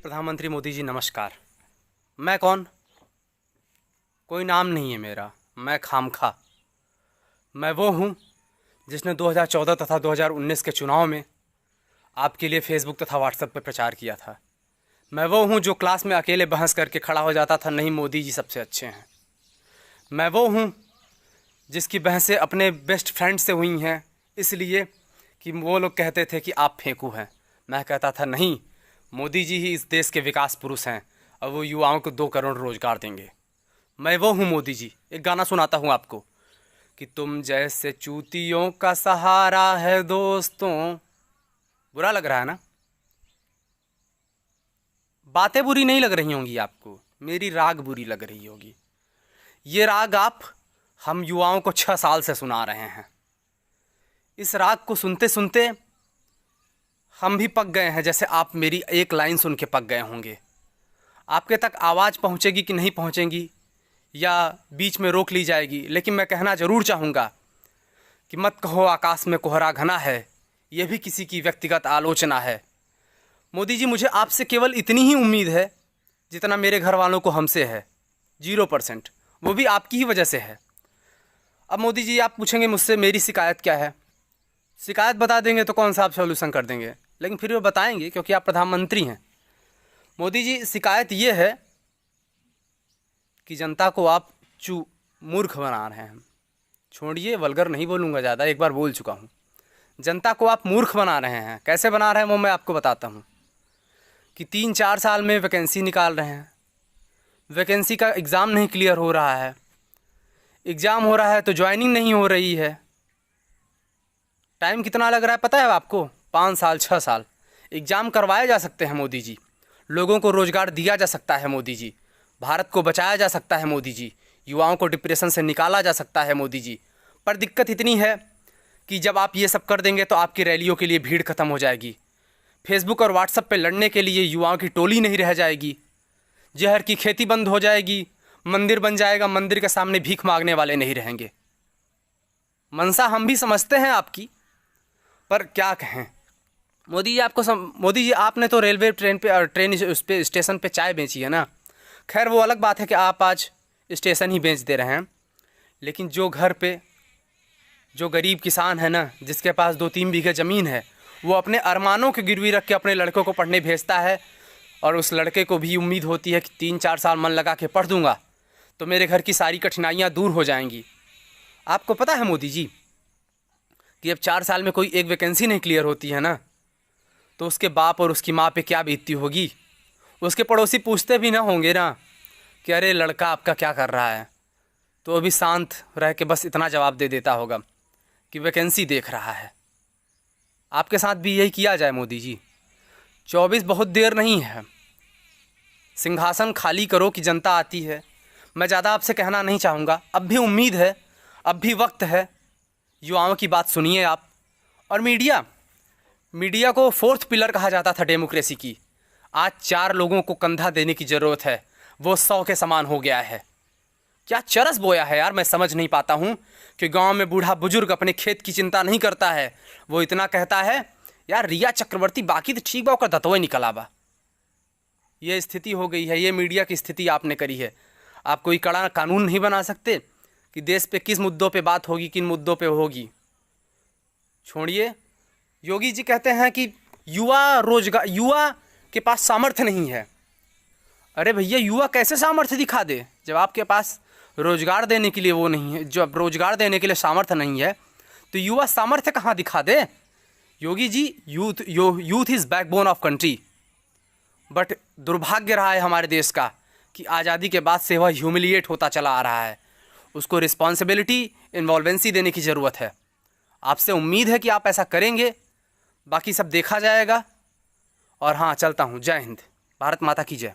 प्रधानमंत्री मोदी जी नमस्कार। मैं कौन? कोई नाम नहीं है मेरा, मैं खामखा। मैं वो हूँ जिसने 2014 तथा 2019 के चुनाव में आपके लिए फेसबुक तथा व्हाट्सएप पर प्रचार किया था। मैं वो हूँ जो क्लास में अकेले बहस करके खड़ा हो जाता था, नहीं मोदी जी सबसे अच्छे हैं। मैं वो हूँ जिसकी बहसें अपने बेस्ट फ्रेंड से हुई हैं इसलिए कि वो लोग कहते थे कि आप फेंकू हैं। मैं कहता था नहीं, मोदी जी ही इस देश के विकास पुरुष हैं और वो युवाओं को 2 करोड़ रोजगार देंगे। मैं वो हूँ मोदी जी। एक गाना सुनाता हूँ आपको कि तुम जैसे चूतियों का सहारा है दोस्तों। बुरा लग रहा है ना? बातें बुरी नहीं लग रही होंगी आपको, मेरी राग बुरी लग रही होगी। ये राग आप हम युवाओं को 6 साल से सुना रहे हैं। इस राग को सुनते सुनते हम भी पक गए हैं, जैसे आप मेरी एक लाइन सुन के पक गए होंगे। आपके तक आवाज़ पहुंचेगी कि नहीं पहुंचेगी या बीच में रोक ली जाएगी, लेकिन मैं कहना ज़रूर चाहूँगा कि मत कहो आकाश में कोहरा घना है, यह भी किसी की व्यक्तिगत आलोचना है। मोदी जी, मुझे आपसे केवल इतनी ही उम्मीद है जितना मेरे घर वालों को हमसे है, 0%, वो भी आपकी ही वजह से है। अब मोदी जी आप पूछेंगे मुझसे मेरी शिकायत क्या है। शिकायत बता देंगे तो कौन सा आप सोल्यूशन कर देंगे, लेकिन फिर वो बताएंगे क्योंकि आप प्रधानमंत्री हैं। मोदी जी, शिकायत ये है कि जनता को आप मूर्ख बना रहे हैं। छोड़िए, वल्गर नहीं बोलूँगा ज़्यादा, एक बार बोल चुका हूँ। जनता को आप मूर्ख बना रहे हैं। कैसे बना रहे हैं वो मैं आपको बताता हूँ कि 3-4 साल में वैकेंसी निकाल रहे हैं, वैकेंसी का एग्ज़ाम नहीं क्लियर हो रहा है, एग्ज़ाम हो रहा है तो ज्वाइनिंग नहीं हो रही है। टाइम कितना लग रहा है पता है आपको? 5 साल 6 साल। एग्ज़ाम करवाए जा सकते हैं मोदी जी, लोगों को रोज़गार दिया जा सकता है मोदी जी, भारत को बचाया जा सकता है मोदी जी, युवाओं को डिप्रेशन से निकाला जा सकता है मोदी जी। पर दिक्कत इतनी है कि जब आप ये सब कर देंगे तो आपकी रैलियों के लिए भीड़ ख़त्म हो जाएगी। फेसबुक और व्हाट्सएप पे लड़ने के लिए युवाओं की टोली नहीं रह जाएगी, जहर की खेती बंद हो जाएगी, मंदिर बन जाएगा, मंदिर के सामने भीख मांगने वाले नहीं रहेंगे। मनसा हम भी समझते हैं आपकी, पर क्या कहें मोदी जी। मोदी जी आपने तो रेलवे ट्रेन उस पे स्टेशन पे चाय बेची है ना। खैर वो अलग बात है कि आप आज स्टेशन ही बेच दे रहे हैं, लेकिन जो घर पे जो गरीब किसान है ना, जिसके पास 2-3 बीघे ज़मीन है, वो अपने अरमानों के गिरवी रख के अपने लड़कों को पढ़ने भेजता है और उस लड़के को भी उम्मीद होती है कि 3-4 साल मन लगा के पढ़ दूंगा तो मेरे घर की सारी कठिनाइयाँ दूर हो जाएंगी। आपको पता है मोदी जी कि अब 4 साल में कोई एक वैकेंसी नहीं क्लियर होती है ना, तो उसके बाप और उसकी माँ पे क्या बीतती होगी। उसके पड़ोसी पूछते भी ना होंगे ना कि अरे लड़का आपका क्या कर रहा है, तो अभी शांत रह के बस इतना जवाब दे देता होगा कि वैकेंसी देख रहा है। आपके साथ भी यही किया जाए मोदी जी। 24 बहुत देर नहीं है, सिंहासन खाली करो कि जनता आती है। मैं ज़्यादा आपसे कहना नहीं चाहूँगा, अब भी उम्मीद है, अब भी वक्त है। युवाओं की बात सुनिए आप। और मीडिया को 4th पिलर कहा जाता था डेमोक्रेसी की। आज 4 लोगों को कंधा देने की ज़रूरत है, वो 100 के समान हो गया है। क्या चरस बोया है यार, मैं समझ नहीं पाता हूँ कि गांव में बूढ़ा बुजुर्ग अपने खेत की चिंता नहीं करता है, वो इतना कहता है यार रिया चक्रवर्ती बाकी तो ठीक बा, ओकर दतवे निकल आबा। ये स्थिति हो गई है, ये मीडिया की स्थिति आपने करी है। आप कोई कड़ा कानून नहीं बना सकते कि देश पे किस मुद्दों पे बात होगी, किन मुद्दों पे होगी। छोड़िए, योगी जी कहते हैं कि युवा के पास सामर्थ्य नहीं है। अरे भैया, युवा कैसे सामर्थ्य दिखा दे जब आपके पास रोजगार देने के लिए वो नहीं है, जब रोजगार देने के लिए सामर्थ्य नहीं है तो युवा सामर्थ्य कहाँ दिखा दे। Yogi ji, youth is backbone of country, but दुर्भाग्य रहा है हमारे देश का कि आज़ादी के बाद से वह ह्यूमिलिएट होता चला आ रहा है। उसको रिस्पॉन्सिबिलिटी, इन्वॉल्वेंसी देने की ज़रूरत है। आपसे उम्मीद है कि आप ऐसा करेंगे, बाकी सब देखा जाएगा। और हाँ, चलता हूँ। जय हिंद, भारत माता की जय।